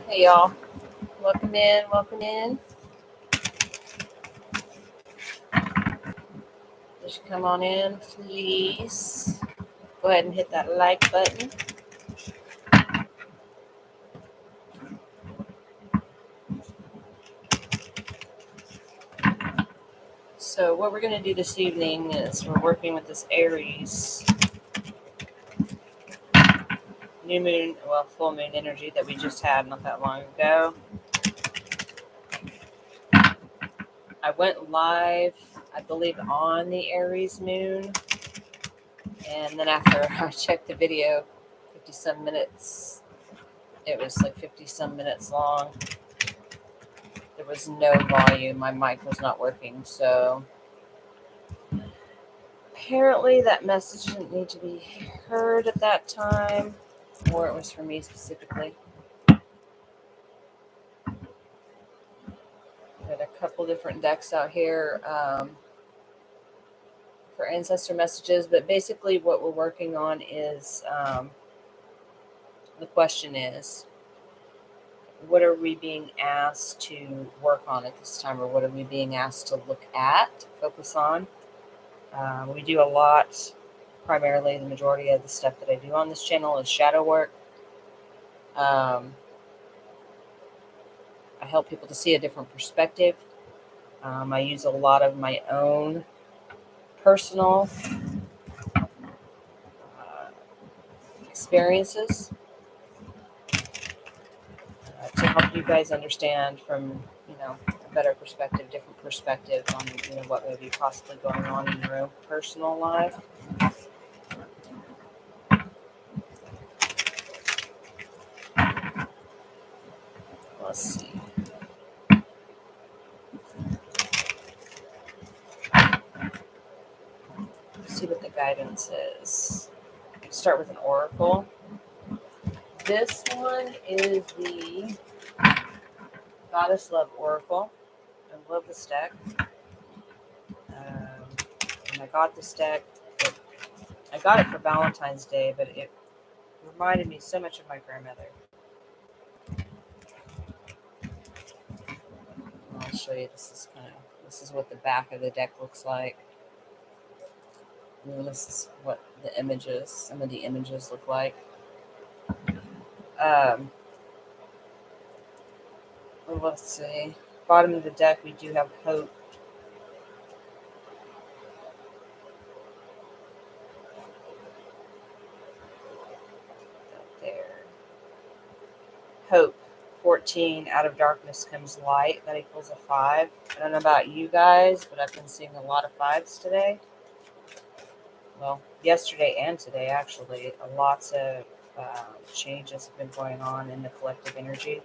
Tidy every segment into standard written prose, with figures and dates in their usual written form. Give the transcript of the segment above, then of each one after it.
Hey y'all, welcome in, welcome in. Just come on in, please. Go ahead and hit that like button. So what we're going to do this evening is we're working with this Aries new moon, well, full moon energy that we just had not that long ago. I went live, I believe, on the Aries moon. And then after I checked the video, 50 some minutes, it was like 50 some minutes long. There was no volume. My mic was not working. So apparently that message didn't need to be heard at that time, or it was for me specifically. Got a couple different decks out here for ancestor messages, but basically what we're working on is the question is, what are we being asked to work on at this time, or what are we being asked to look at, focus on? We do a lot, primarily the majority of the stuff that I do on this channel is shadow work. I help people to see a different perspective. I use a lot of my own personal experiences to help you guys understand from, a better perspective, different perspective on, what may be possibly going on in your own personal life. Let's see. See what the guidance is. Start with an oracle. This one is the Goddess Love Oracle. I love this deck. And I got this deck. I got it for Valentine's Day, but it reminded me so much of my grandmother. I'll show you. This is what the back of the deck looks like. And this is what some of the images look like. Let's see. Bottom of the deck, we do have hope. Up there. Hope. 14. Out of darkness comes light. That equals a 5. I don't know about you guys, but I've been seeing a lot of 5s today. Well, yesterday and today, actually. Lots of changes have been going on in the collective energy.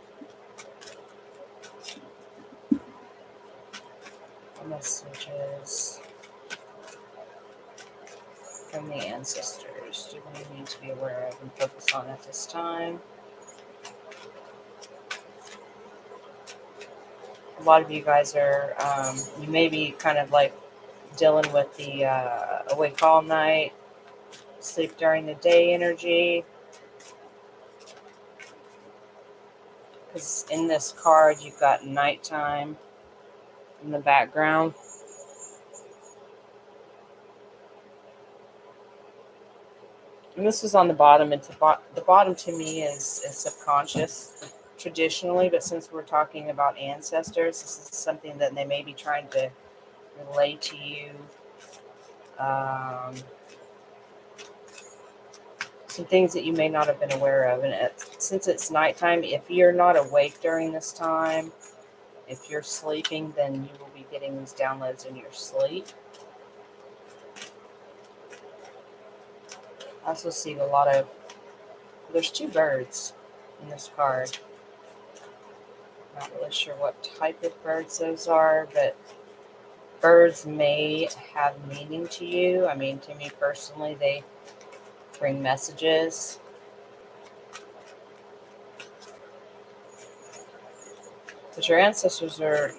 Messages from the ancestors. Do we need to be aware of and focus on at this time? A lot of you guys are, you may be kind of like dealing with the awake all night, sleep during the day energy. Because in this card, you've got nighttime in the background. And this is on the bottom. The bottom to me is subconscious traditionally, but since we're talking about ancestors, this is something that they may be trying to relay to you. Some things that you may not have been aware of. And since it's nighttime, if you're not awake during this time, if you're sleeping, then you will be getting these downloads in your sleep. I also see a lot of, there's 2 birds in this card. Not really sure what type of birds those are, but birds may have meaning to you. I mean, to me personally, they bring messages. But your ancestors are,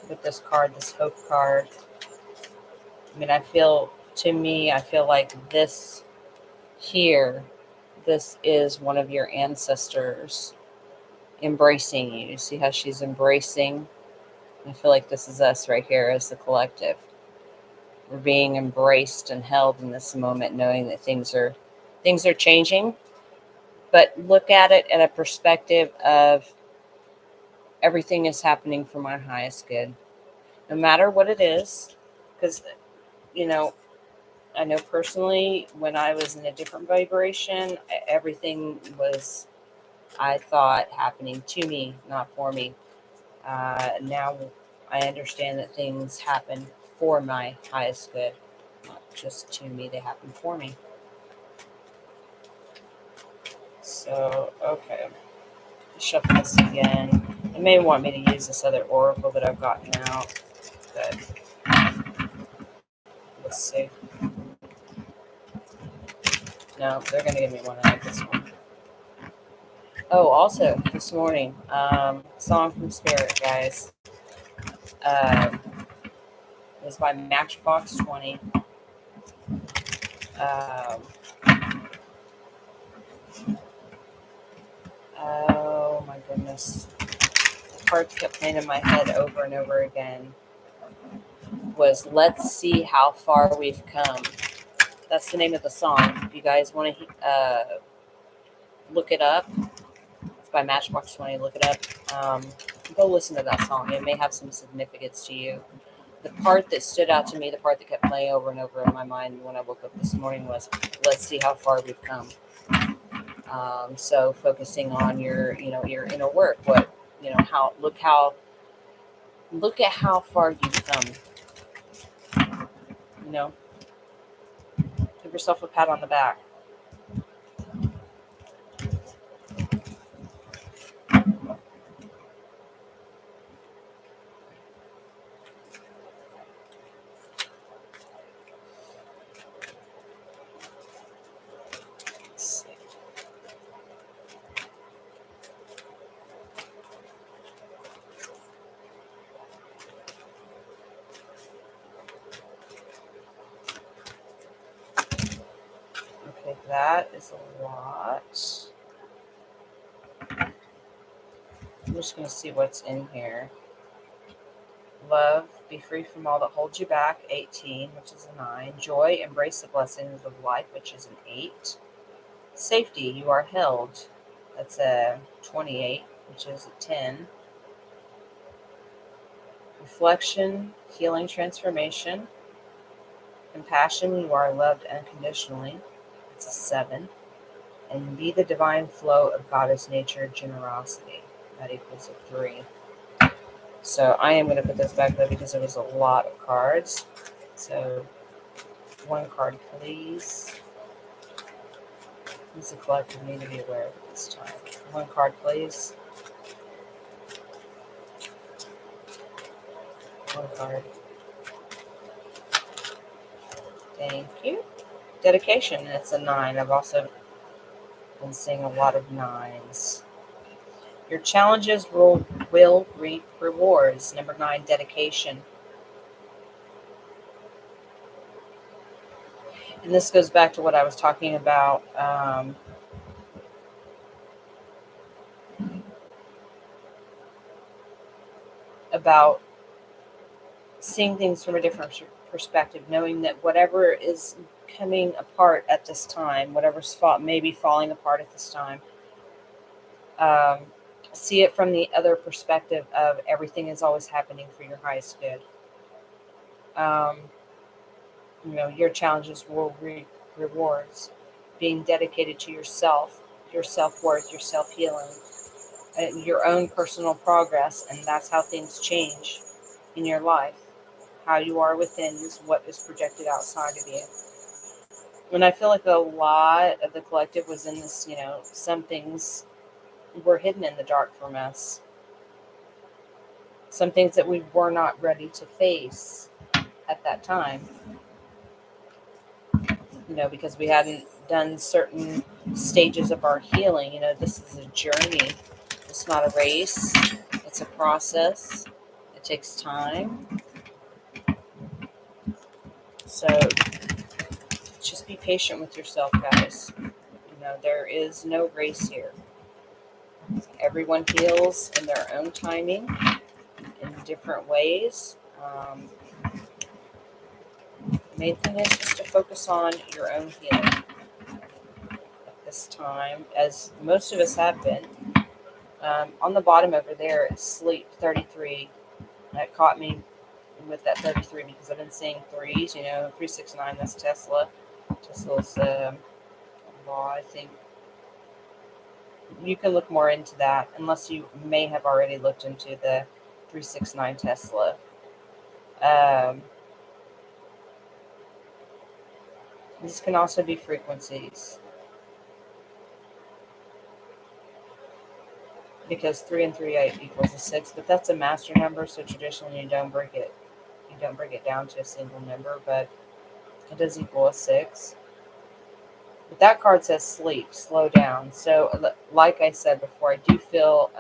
with this card, this hope card. I mean, I feel like this is one of your ancestors embracing you. See how she's embracing? I feel like this is us right here as the collective. We're being embraced and held in this moment, knowing that things are changing. But look at it at a perspective of everything is happening for my highest good, no matter what it is. Because, you know, I know personally when I was in a different vibration, everything was, I thought, happening to me, not for me. Now I understand that things happen for my highest good, not just to me, they happen for me. So, okay, shuffle this again. You may want me to use this other oracle that I've gotten out, but let's see. No, they're going to give me one. I like this one. Oh, also, this morning, Song from Spirit, guys. It was by Matchbox 20. Um, oh my goodness. The part that kept playing in my head over and over again was Let's See How Far We've Come. That's the name of the song. If you guys want to look it up, it's by Matchbox 20. Look it up. Go listen to that song. It may have some significance to you. The part that stood out to me, the part that kept playing over and over in my mind when I woke up this morning was Let's See How Far We've Come. So focusing on your your inner work, what look at how far you've come. Give yourself a pat on the back. Let's see. Okay, that is a lot. I'm just going to see what's in here. Love, be free from all that holds you back, 18, which is a 9. Joy, embrace the blessings of life, which is an 8. Safety, you are held. That's a 28, which is a 10. Reflection, healing, transformation. Compassion, you are loved unconditionally. It's a 7. And be the divine flow of Goddess nature, generosity. That equals a 3. So I am going to put this back though because it was a lot of cards. So one card, please. This is a collective need to be aware of it this time. One card, please. One card. Thank you. Dedication, and it's a 9. I've also been seeing a lot of 9s. Your challenges will reap rewards. Number 9, dedication. And this goes back to what I was talking about. About seeing things from a different perspective, knowing that whatever is coming apart at this time, whatever's maybe falling apart at this time, see it from the other perspective of everything is always happening for your highest good. Your challenges will reap rewards. Being dedicated to yourself, your self-worth, your self-healing, your own personal progress, and that's how things change in your life. How you are within is what is projected outside of you. And I feel like a lot of the collective was in this, some things were hidden in the dark from us. Some things that we were not ready to face at that time. Because we hadn't done certain stages of our healing. This is a journey. It's not a race. It's a process. It takes time. So just be patient with yourself, guys. There is no race here. Everyone heals in their own timing in different ways. Main thing is just to focus on your own healing at this time, as most of us have been. On the bottom over there is sleep 33. That caught me with that 33 because I've been seeing threes, 369, that's Tesla. Tesla's law, I think. You can look more into that, unless you may have already looked into the 369 Tesla. These can also be frequencies, because 3 and 3 equals a 6, but that's a master number, so traditionally you don't break it down to a single number, but it does equal a 6. But that card says sleep, slow down. So like I said before, I do feel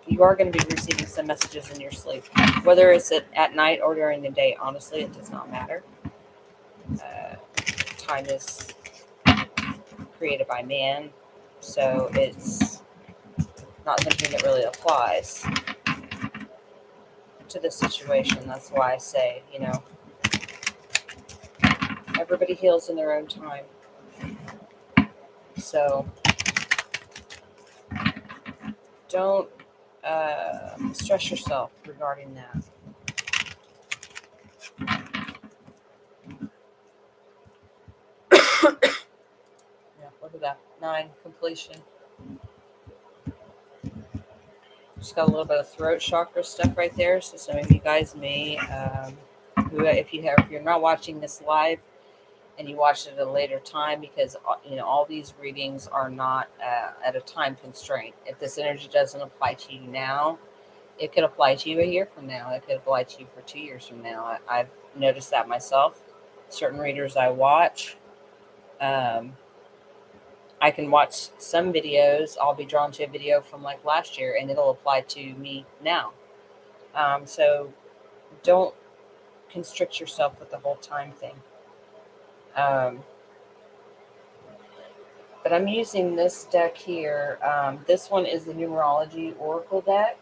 you are going to be receiving some messages in your sleep, whether it's at night or during the day. Honestly, it does not matter. Time is created by man, so it's not something that really applies to this situation. That's why I say, everybody heals in their own time. So don't stress yourself regarding that. Yeah, look at that. 9, completion. Just got a little bit of throat chakra stuff right there. So some of you guys may, if you're not watching this live and you watch it at a later time, because all these readings are not at a time constraint. If this energy doesn't apply to you now, it could apply to you a year from now. It could apply to you for 2 years from now. I've noticed that myself. Certain readers I watch, I can watch some videos. I'll be drawn to a video from like last year, and it'll apply to me now. So don't constrict yourself with the whole time thing. But I'm using this deck here. This one is the Numerology Oracle deck.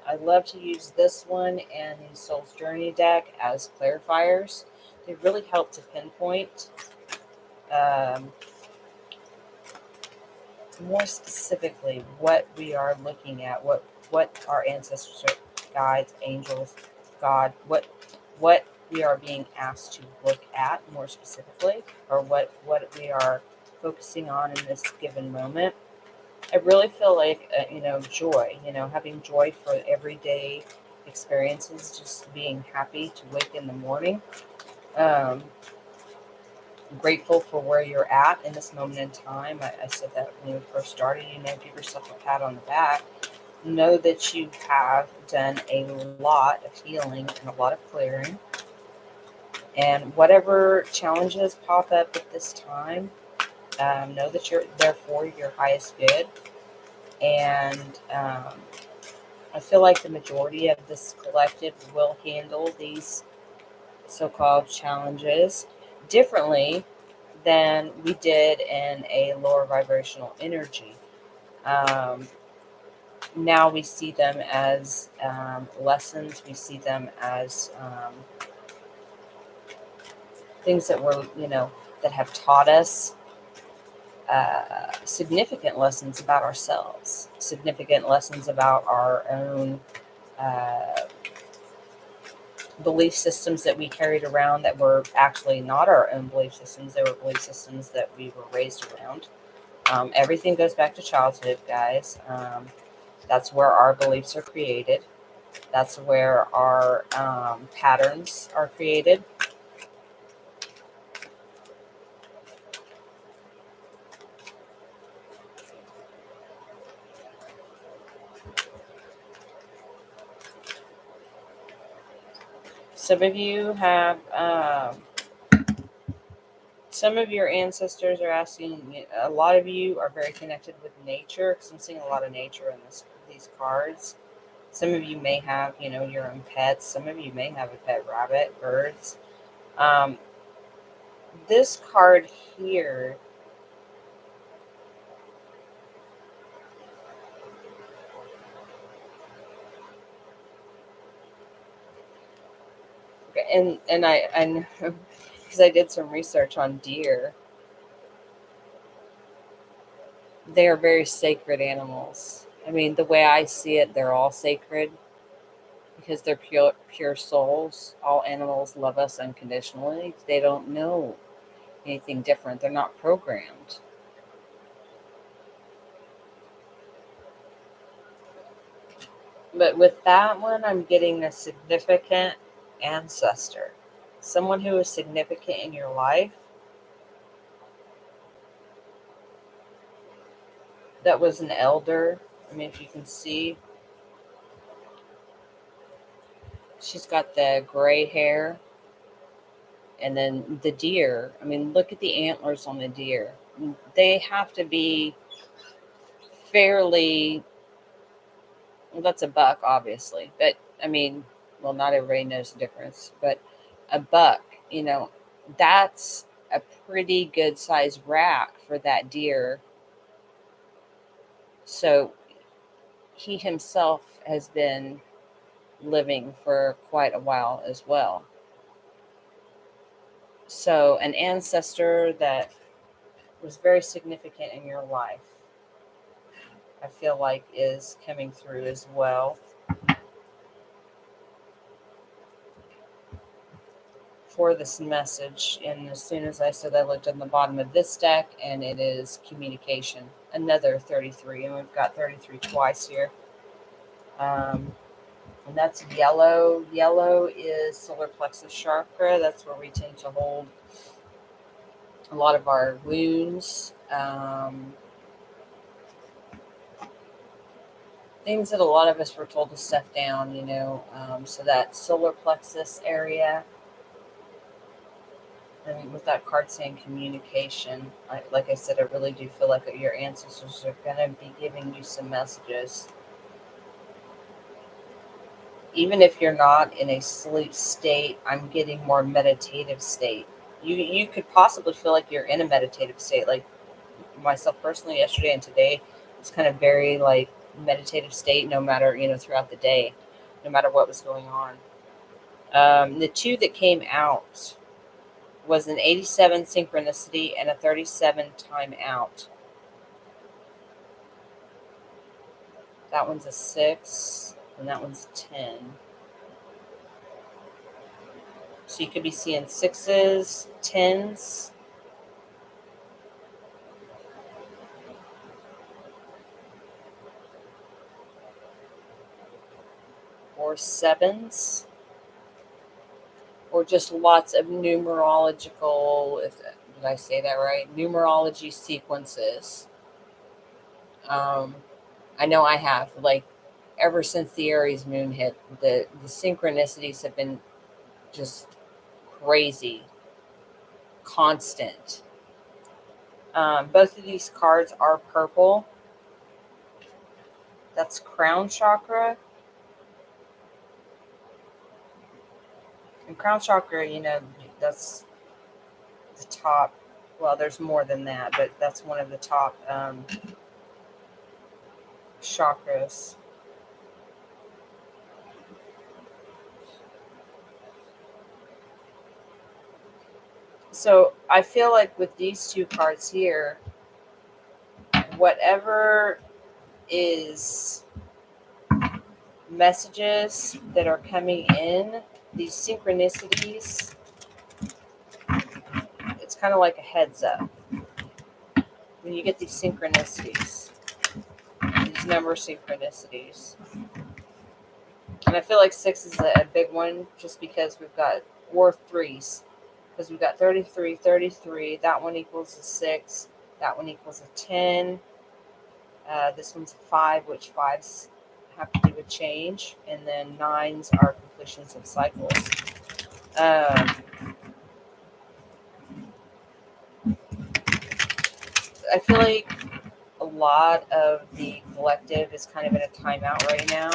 I love to use this one and the Soul's Journey deck as clarifiers. They really help to pinpoint more specifically what we are looking at, what our ancestors, guides, angels, God, what we are being asked to look at more specifically, or what we are focusing on in this given moment. I really feel like joy, having joy for everyday experiences, just being happy to wake in the morning. Grateful for where you're at in this moment in time. I said that when we first started, give yourself a pat on the back. Know that you have done a lot of healing and a lot of clearing. And whatever challenges pop up at this time, know that you're there for your highest good. And I feel like the majority of this collective will handle these so-called challenges differently than we did in a lower vibrational energy. Now we see them as lessons. We see them as things that were, that have taught us significant lessons about ourselves, significant lessons about our own belief systems that we carried around that were actually not our own belief systems. They were belief systems that we were raised around. Everything goes back to childhood, guys. That's where our beliefs are created. That's where our patterns are created. Some of you have, some of your ancestors are asking, a lot of you are very connected with nature, because I'm seeing a lot of nature in these cards. Some of you may have, your own pets. Some of you may have a pet rabbit, birds. This card here And I know, because I did some research on deer. They are very sacred animals. I mean, the way I see it, they're all sacred because they're pure souls. All animals love us unconditionally. They don't know anything different. They're not programmed. But with that one, I'm getting a significant ancestor, someone who is significant in your life that was an elder. I mean, if you can see, she's got the gray hair. And then the deer, I mean, look at the antlers on the deer. They have to be fairly, well, that's a buck, obviously. But, I mean, well, not everybody knows the difference. But a buck, that's a pretty good sized rack for that deer. So he himself has been living for quite a while as well. So an ancestor that was very significant in your life, I feel like, is coming through as well for this message. And as soon as I said, I looked on the bottom of this deck, and it is communication, another 33, and we've got 33 twice here. And that's yellow. Yellow is solar plexus chakra. That's where we tend to hold a lot of our wounds, things that a lot of us were told to stuff down, so that solar plexus area. And with that card saying communication, like I said, I really do feel like your ancestors are going to be giving you some messages. Even if you're not in a sleep state, I'm getting more meditative state. You could possibly feel like you're in a meditative state. Like myself personally, yesterday and today, it's kind of very like meditative state, no matter, throughout the day, no matter what was going on. The two that came out was an 87 synchronicity and a 37 time out. That one's a 6 and that one's a 10. So you could be seeing 6s, 10s, or 7s, or just lots of numerological, did I say that right? Numerology sequences. I know I have, like, ever since the Aries moon hit, the synchronicities have been just crazy, constant. Both of these cards are purple. That's crown chakra. And crown chakra, that's the top. Well, there's more than that, but that's one of the top chakras. So I feel like with these two cards here, whatever is messages that are coming in, these synchronicities, it's kind of like a heads up. When you get these synchronicities, these number synchronicities. And I feel like 6 is a big one just because we've got 3s. Because we've got 33, 33. That one equals a 6. That one equals a 10. This one's a 5, which 5s have to do with change. And then 9s are completions of cycles. I feel like a lot of the collective is kind of in a timeout right now.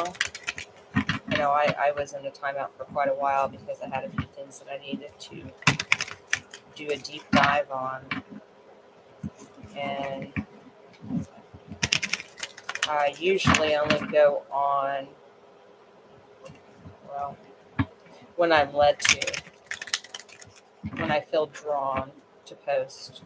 I was in a timeout for quite a while because I had a few things that I needed to do a deep dive on. And I usually only go on, well, when I'm led to. when I feel drawn to post.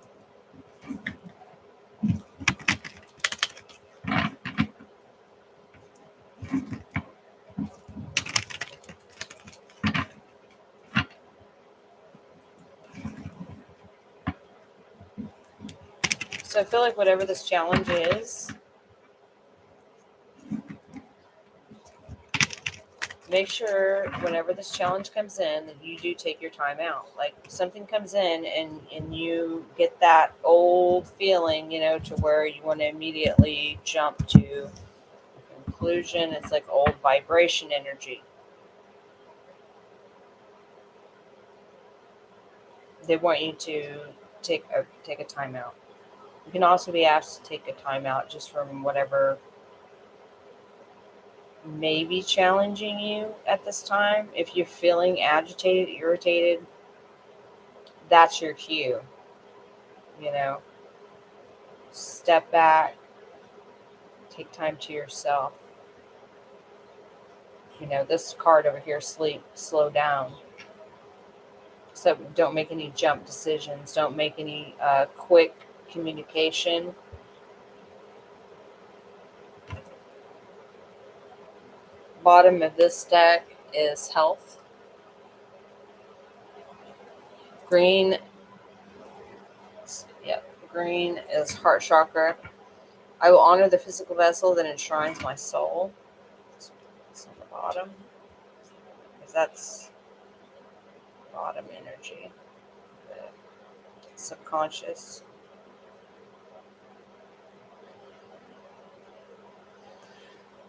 So I feel like whatever this challenge is, make sure whenever this challenge comes in that you do take your time out. Like something comes in and you get that old feeling, to where you want to immediately jump to a conclusion. It's like old vibration energy. They want you to take a time out. You can also be asked to take a time out just from whatever may be challenging you at this time. If you're feeling agitated, irritated, that's your cue. Step back, take time to yourself. This card over here, slow down. So don't make any jump decisions. Don't make any quick communication. Bottom of this deck is health. Green, green is heart chakra. I will honor the physical vessel that enshrines my soul. It's on the bottom. Because that's bottom energy. The subconscious.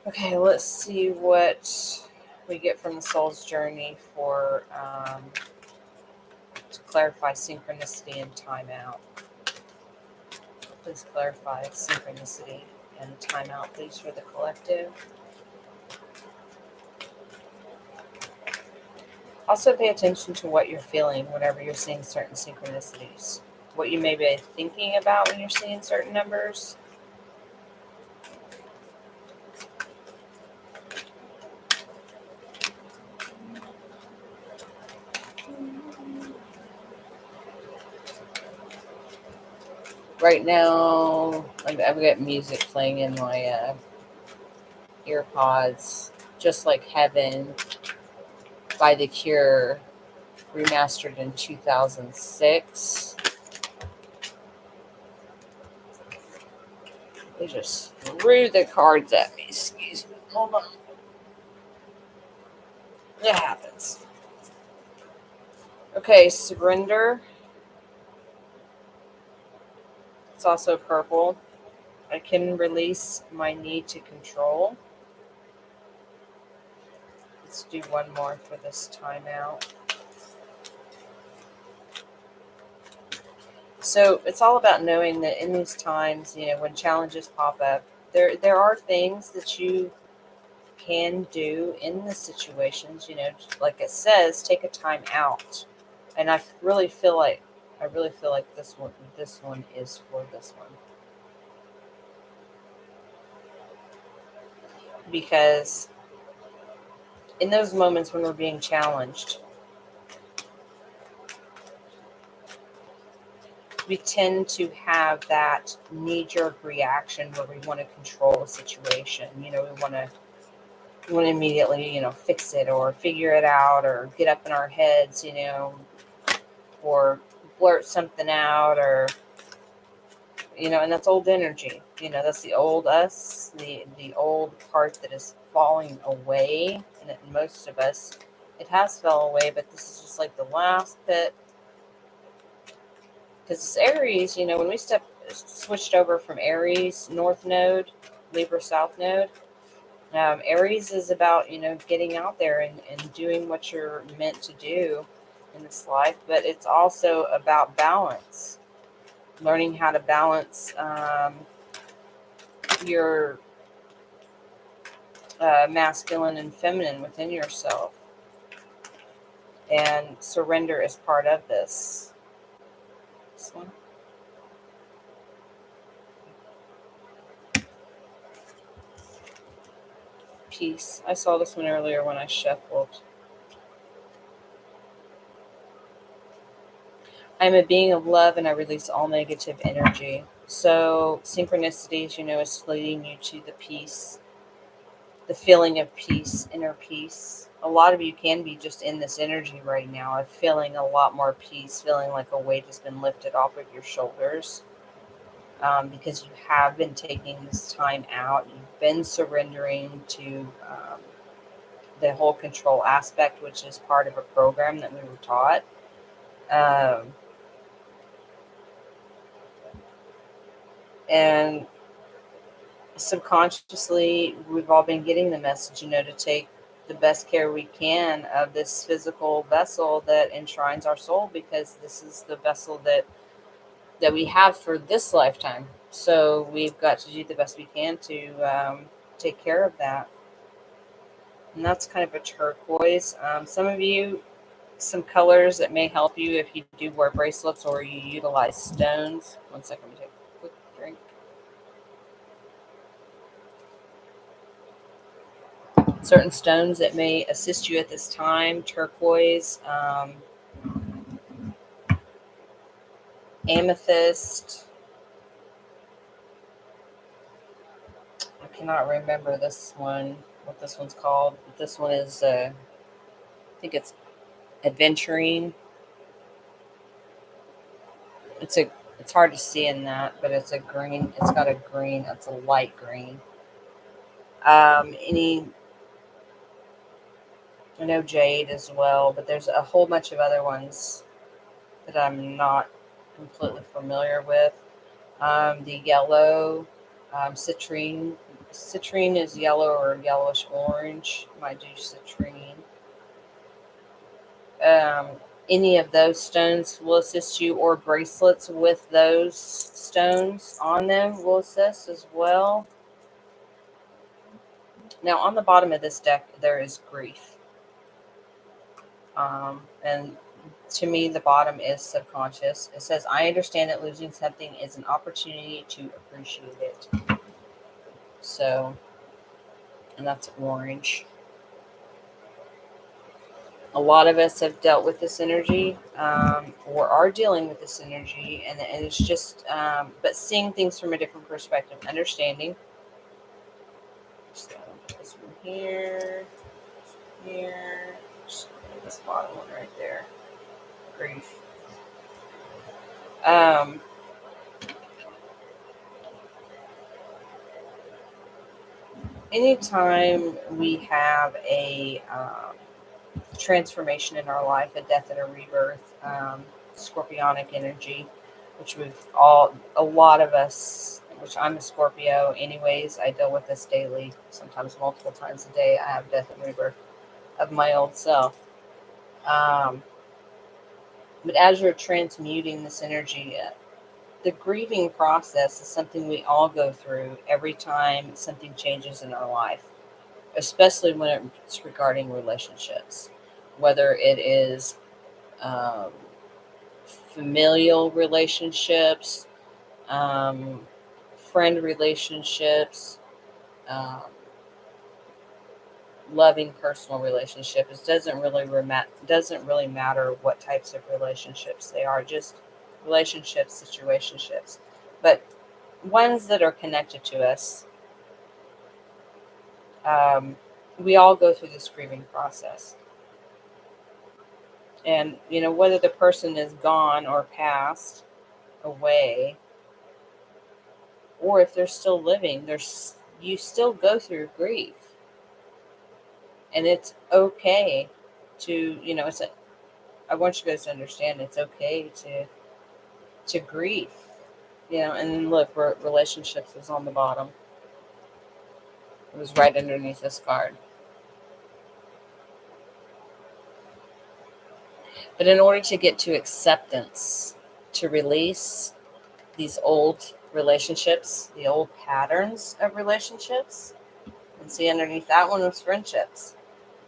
Okay, let's see what we get from the soul's journey for to clarify synchronicity and timeout. Please clarify synchronicity and timeout, please, for the collective. Also pay attention to what you're feeling whenever you're seeing certain synchronicities. What you may be thinking about when you're seeing certain numbers. Right now, I've got music playing in my earpods, Just Like Heaven by The Cure, remastered in 2006. They just threw the cards at me. Excuse me. Hold on. It happens. Okay, surrender. It's also purple. I can release my need to control. Let's do one more for this timeout. So it's all about knowing that in these times, when challenges pop up, there are things that you can do in the situations. Like it says, take a time out. And I really feel like this one is for this one. Because in those moments when we're being challenged, we tend to have that knee-jerk reaction where we want to control a situation. We want to immediately, fix it or figure it out or get up in our heads, or blurt something out, or and that's old energy. That's the old us, the old part that is falling away. And most of us, it has fell away, but this is just like the last bit. Because it's Aries, when we switched over from Aries North Node, Libra South Node, Aries is about, getting out there and doing what you're meant to do in this life. But it's also about balance, learning how to balance your masculine and feminine within yourself. And surrender is part of this. This one. Peace. I saw this one earlier when I shuffled. I'm a being of love and I release all negative energy. So synchronicities, is leading you to the peace, the feeling of peace, inner peace. A lot of you can be just in this energy right now of feeling a lot more peace, feeling like a weight has been lifted off of your shoulders, because you have been taking this time out. You've been surrendering to the whole control aspect, which is part of a program that we were taught. And subconsciously, we've all been getting the message, to take the best care we can of this physical vessel that enshrines our soul, because this is the vessel that we have for this lifetime. So we've got to do the best we can to take care of that. And that's kind of a turquoise. Some of you, some colors that may help you if you do wear bracelets or you utilize stones. One second, let me take a quick drink. Certain stones that may assist you at this time: turquoise, amethyst. I cannot remember this one, what this one's called. But this one is, I think it's adventurine. It's hard to see in that, but it's a green. It's got a green. It's a light green. I know jade as well, but there's a whole bunch of other ones that I'm not completely familiar with. The yellow, citrine. Citrine is yellow or yellowish orange. Might do citrine. Any of those stones will assist you, or bracelets with those stones on them will assist as well. Now, on the bottom of this deck, there is grief. And to me, the bottom is subconscious. It says, I understand that losing something is an opportunity to appreciate it. So, and that's orange. A lot of us have dealt with this energy, or are dealing with this energy, and it's just, but seeing things from a different perspective, understanding. So, this one here, this bottom one right there. Grief. Anytime we have a transformation in our life, a death and a rebirth, scorpionic energy, which a lot of us, which I'm a Scorpio anyways, I deal with this daily, sometimes multiple times a day. I have death and rebirth of my old self. But as you're transmuting this energy, the grieving process is something we all go through every time something changes in our life, especially when it's regarding relationships, whether it is familial relationships, friend relationships, um, loving personal relationships. It doesn't really matter what types of relationships they are, just relationships, situationships, but ones that are connected to us. We all go through this grieving process. And, whether the person is gone or passed away, or if they're still living, you still go through grief. And it's okay to, I want you guys to understand it's okay to grieve. And look, relationships was on the bottom. It was right underneath this card. But in order to get to acceptance, to release these old relationships, the old patterns of relationships, and see underneath that one was friendships.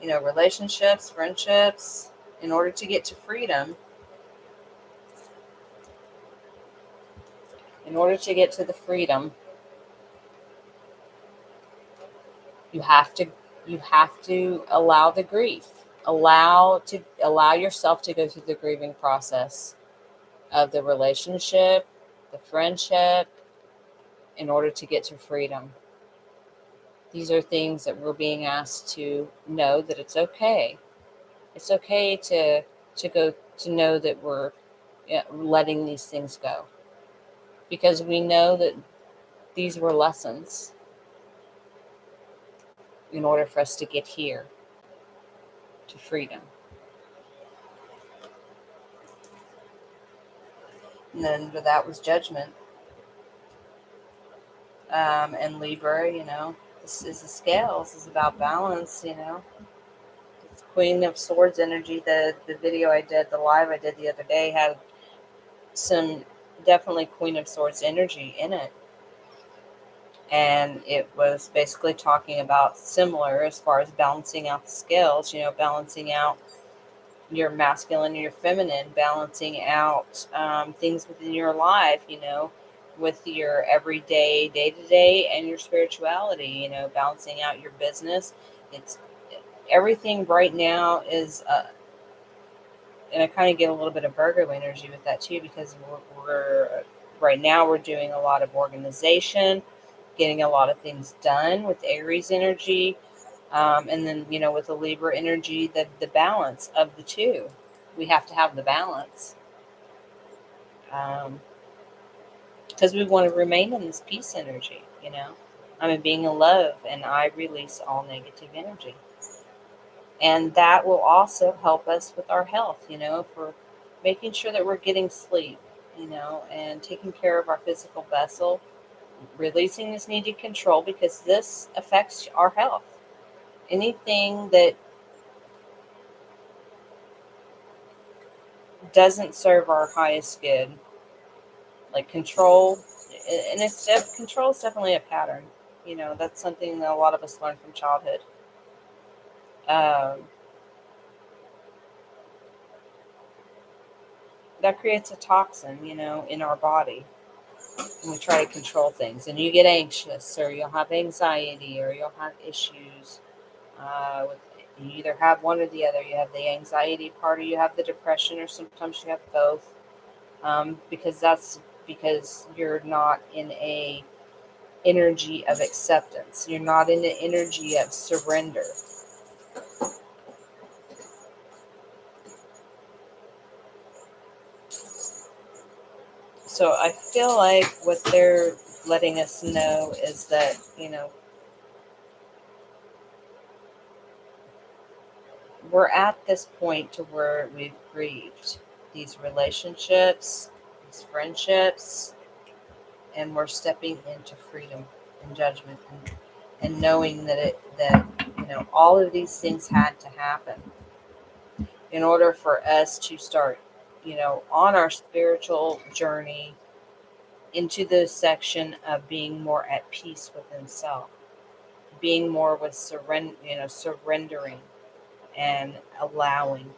Relationships, friendships. In order to get to freedom, in order to get to the freedom, you have to allow the grief. Allow yourself to go through the grieving process of the relationship, the friendship, in order to get to freedom. These are things that we're being asked to know that it's okay. It's okay to go to know that we're letting these things go, because we know that these were lessons in order for us to get here to freedom. And then that was Judgment. And Libra, this is the scales. This is about balance, It's Queen of Swords energy. The video I did, the live I did the other day, had some definitely Queen of Swords energy in it. And it was basically talking about similar as far as balancing out the scales, balancing out your masculine and your feminine, balancing out things within your life, with your everyday, day-to-day, and your spirituality, balancing out your business. It's everything right now is, and I kind of get a little bit of Virgo energy with that too, because we're right now we're doing a lot of organization, getting a lot of things done with Aries energy. And then, with the Libra energy, the balance of the two. We have to have the balance. Because we want to remain in this peace energy, I'm a being of love, and I release all negative energy. And that will also help us with our health, for making sure that we're getting sleep, and taking care of our physical vessel, releasing this needed control, because this affects our health. Anything that doesn't serve our highest good, like control, and control is definitely a pattern. That's something that a lot of us learn from childhood. That creates a toxin, in our body, and we try to control things. And you get anxious, or you'll have anxiety, or you'll have issues. You either have one or the other. You have the anxiety part, or you have the depression, or sometimes you have both. Because you're not in a energy of acceptance. You're not in the energy of surrender. So I feel like what they're letting us know is that, we're at this point to where we've grieved these relationships, these friendships, and we're stepping into freedom and judgment, and knowing that all of these things had to happen in order for us to start, on our spiritual journey into the section of being more at peace within self, being more with surrendering and allowing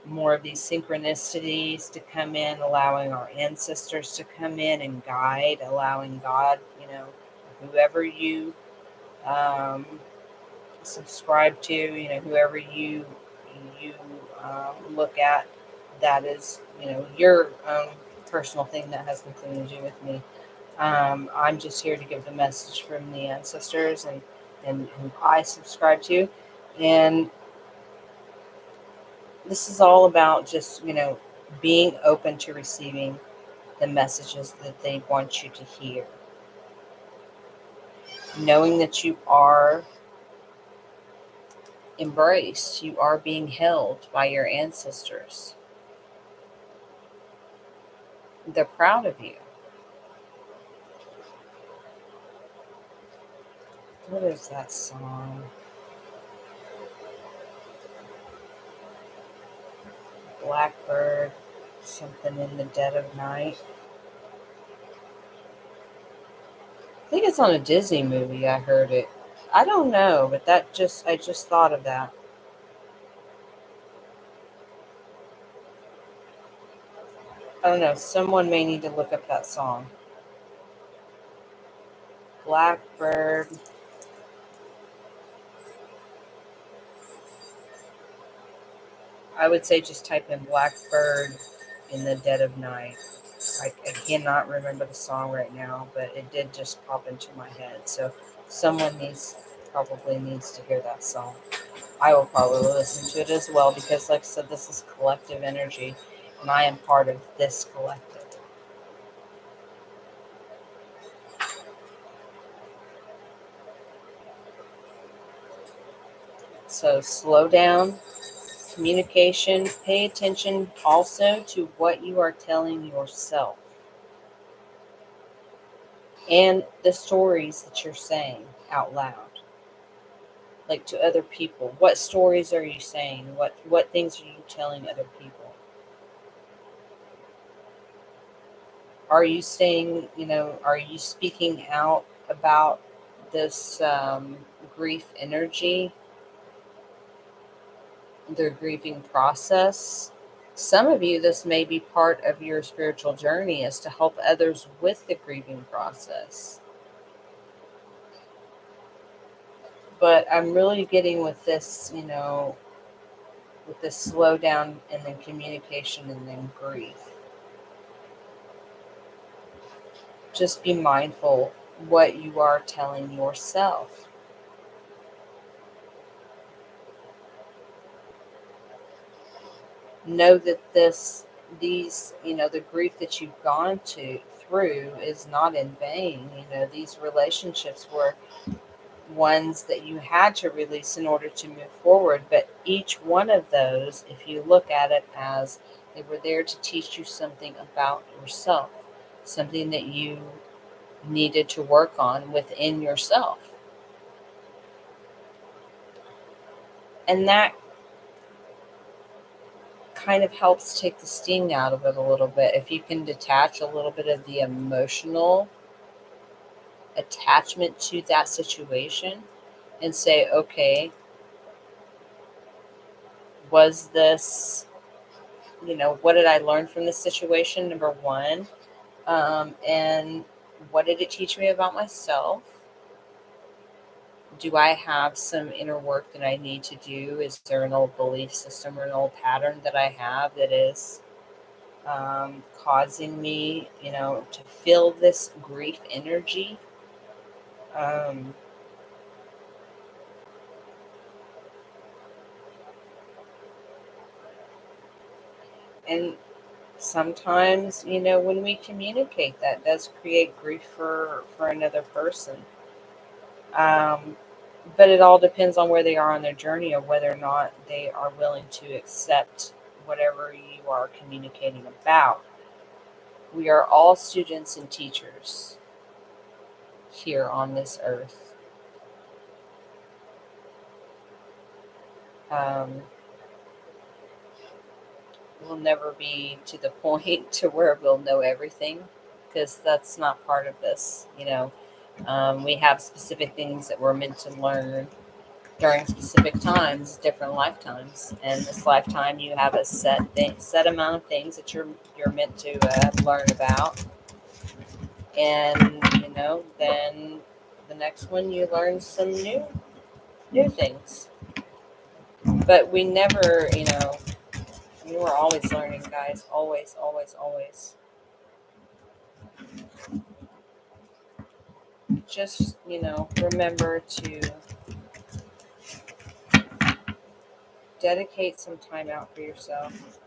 more of these synchronicities to come in, allowing our ancestors to come in and guide, allowing God, whoever you subscribe to, whoever you look at, that is, your own personal thing that has nothing to do with me. I'm just here to give the message from the ancestors and who I subscribe to. And this is all about just, being open to receiving the messages that they want you to hear. Knowing that you are embraced, you are being held by your ancestors. They're proud of you. What is that song? Blackbird, something in the dead of night. I think it's on a Disney movie. I heard it. I don't know, but I just thought of that. I don't know. Someone may need to look up that song. Blackbird. I would say just type in Blackbird in the Dead of Night. I cannot remember the song right now, but it did just pop into my head. So someone probably needs to hear that song. I will probably listen to it as well because, like I said, this is collective energy, and I am part of this collective. So slow down, communication, pay attention also to what you are telling yourself and the stories that you're saying out loud, like to other people. What stories are you saying? What things are you telling other people? Are you saying, are you speaking out about this grief energy, their grieving process? Some of you, this may be part of your spiritual journey, is to help others with the grieving process. But I'm really getting with this, with this slow down and then communication and then grief. Just be mindful what you are telling yourself. Know that the grief that you've gone through is not in vain. These relationships were ones that you had to release in order to move forward. But each one of those, if you look at it as they were there to teach you something about yourself, something that you needed to work on within yourself. And that kind of helps take the sting out of it a little bit. If you can detach a little bit of the emotional attachment to that situation and say, okay, was this, what did I learn from this situation? Number one. And what did it teach me about myself? Do I have some inner work that I need to do? Is there an old belief system or an old pattern that I have that is causing me, to feel this grief energy? Um, and sometimes, when we communicate, that does create grief for another person. Um, but it all depends on where they are on their journey or whether or not they are willing to accept whatever you are communicating about. We are all students and teachers here on this earth. Um, we'll never be to the point to where we'll know everything because that's not part of this. We have specific things that we're meant to learn during specific times, different lifetimes. And this lifetime, you have a set amount of things that you're meant to learn about, and then the next one you learn some new things. But we never, we're always learning, guys. Always, always, always. Just remember to dedicate some time out for yourself.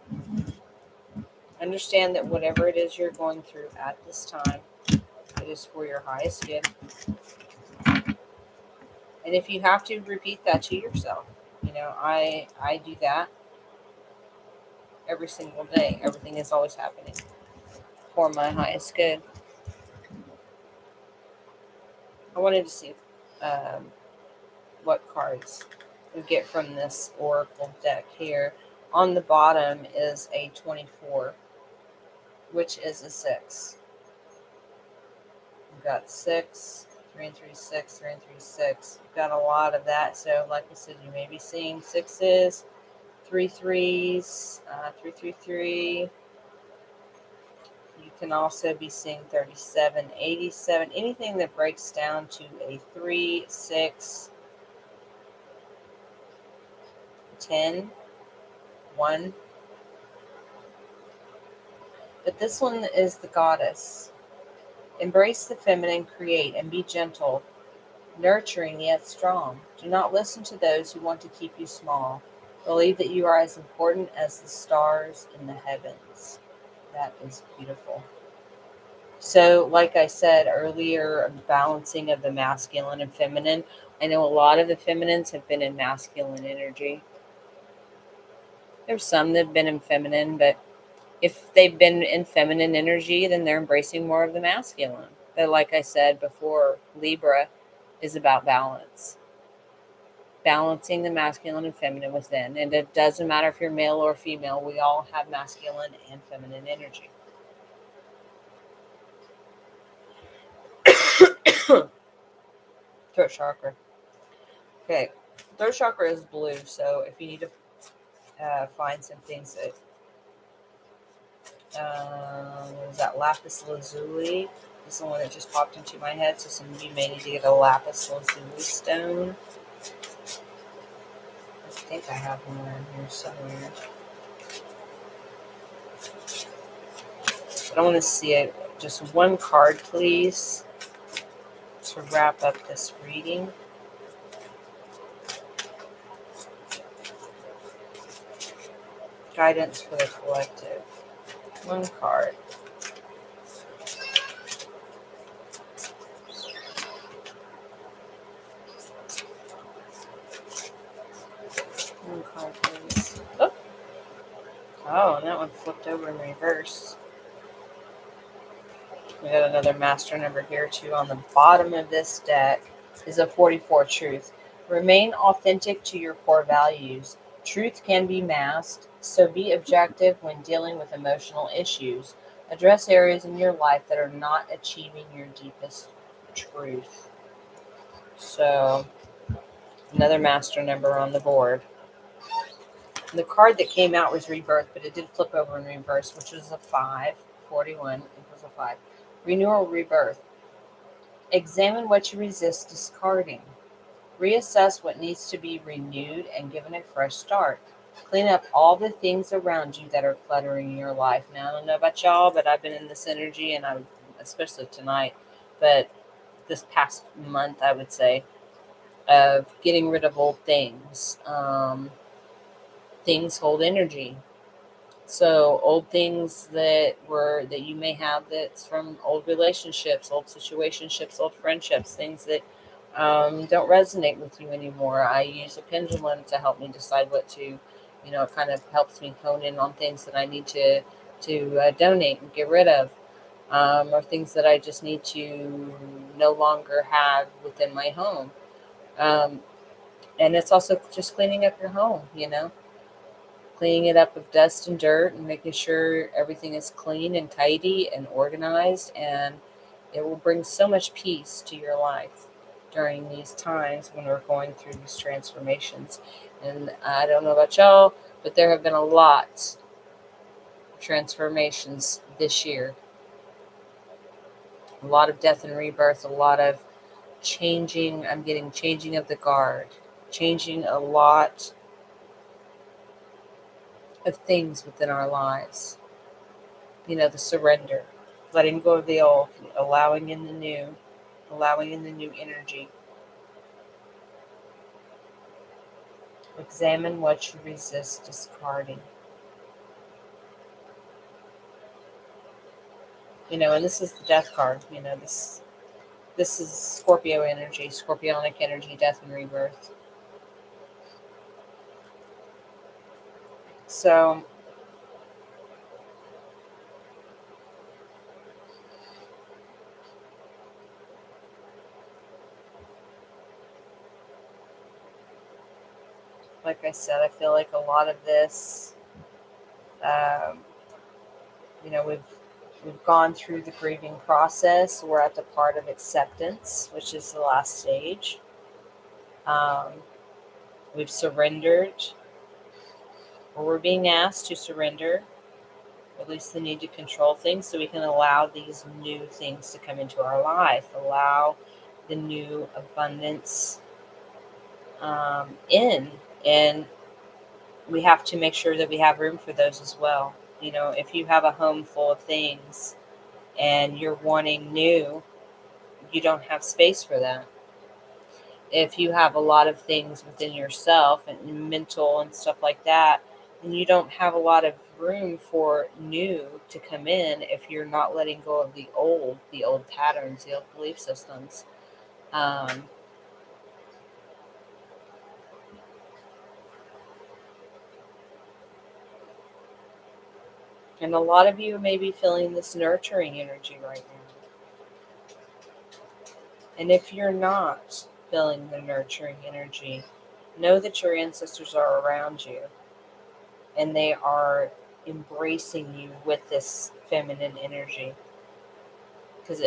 Understand that whatever it is you're going through at this time, it is for your highest good. And if you have to, repeat that to yourself. I do that every single day. Everything is always happening for my highest good. I wanted to see what cards we get from this oracle deck here. On the bottom is a 24, which is a 6. We've got 6, 3 and 3, 6, 3 and 3, 6. We've got a lot of that. So like I said, you may be seeing 6s, 3 3s, 3 3 3. You can also be seeing 37, 87, anything that breaks down to a 3, 6, 10. one. But this one is the goddess. Embrace the feminine, create, and be gentle, nurturing yet strong. Do not listen to those who want to keep you small. Believe that you are as important as the stars in the heavens. That is beautiful. So, like I said earlier, balancing of the masculine and feminine. I know a lot of the feminines have been in masculine energy. There's some that have been in feminine, but if they've been in feminine energy, then they're embracing more of the masculine. But like I said before, Libra is about balance. Balancing the masculine and feminine within. And it doesn't matter if you're male or female, we all have masculine and feminine energy. Throat chakra. Okay, throat chakra is blue, so if you need to find some things that, what is that, lapis lazuli? This is the one that just popped into my head, so some of you may need to get a lapis lazuli stone. I think I have one around here somewhere. But I want to see it. Just one card, please, to wrap up this reading. Guidance for the collective. One card. One card, please. Oh, and that one flipped over in reverse. We got another master number here, too. On the bottom of this deck is a 44 truth. Remain authentic to your core values. Truth can be masked, so be objective when dealing with emotional issues. Address areas in your life that are not achieving your deepest truth. So, another master number on the board. The card that came out was rebirth, but it did flip over in reverse, which was a 5. 41 equals a 5. Renewal, rebirth. Examine what you resist discarding. Reassess what needs to be renewed and given a fresh start. Clean up all the things around you that are cluttering your life. Now, I don't know about y'all, but I've been in this energy, and I'm especially tonight, but this past month, I would say, of getting rid of old things. Things hold energy. So old things that you may have that's from old relationships, old situationships, old friendships, things that don't resonate with you anymore. I use a pendulum to help me decide what to, it kind of helps me hone in on things that I need to donate and get rid of, or things that I just need to no longer have within my home. And it's also just cleaning up your home, cleaning it up of dust and dirt and making sure everything is clean and tidy and organized, and it will bring so much peace to your life during these times when we're going through these transformations. And I don't know about y'all, but there have been a lot of transformations this year. A lot of death and rebirth, a lot of changing. I'm getting changing of the guard, changing a lot of things within our lives. The surrender, letting go of the old, allowing in the new energy. Examine what you resist discarding. And this is the death card. This is Scorpio energy, scorpionic energy, death and rebirth. So, like I said, I feel like a lot of this, we've gone through the grieving process. We're at the part of acceptance, which is the last stage. We've surrendered, or we're being asked to surrender, release the need to control things so we can allow these new things to come into our life, allow the new abundance in. And we have to make sure that we have room for those as well. If you have a home full of things and you're wanting new, you don't have space for that. If you have a lot of things within yourself and mental and stuff like that, then you don't have a lot of room for new to come in if you're not letting go of the old patterns, the old belief systems. Um, and a lot of you may be feeling this nurturing energy right now. And if you're not feeling the nurturing energy, know that your ancestors are around you and they are embracing you with this feminine energy. Because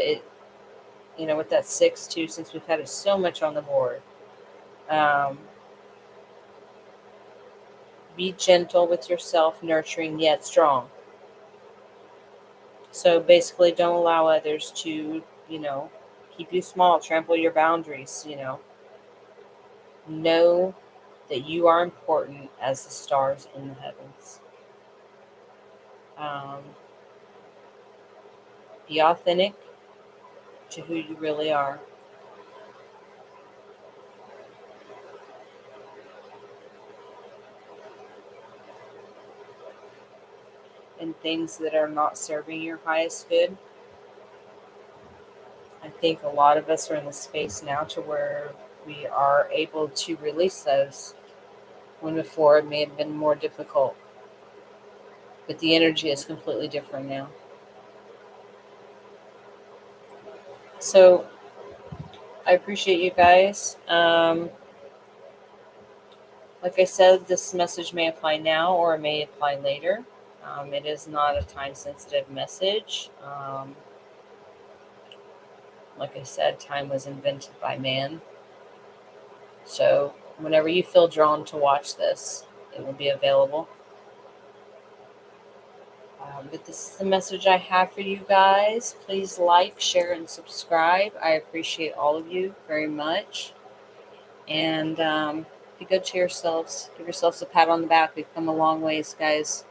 with that 6 too, since we've had it so much on the board, um, be gentle with yourself, nurturing yet strong. So basically, don't allow others to, keep you small, trample your boundaries. Know that you are important as the stars in the heavens. Um, be authentic to who you really are. And things that are not serving your highest good, I think a lot of us are in the space now to where we are able to release those, when before it may have been more difficult. But the energy is completely different now. So I appreciate you guys. Like I said, this message may apply now or it may apply later. It is not a time sensitive message. Like I said, time was invented by man. So whenever you feel drawn to watch this, it will be available. But this is the message I have for you guys. Please like, share, and subscribe. I appreciate all of you very much. And be good to yourselves. Give yourselves a pat on the back. We've come a long ways, guys.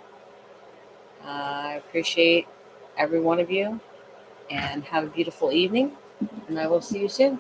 I appreciate every one of you. And have a beautiful evening. And I will see you soon.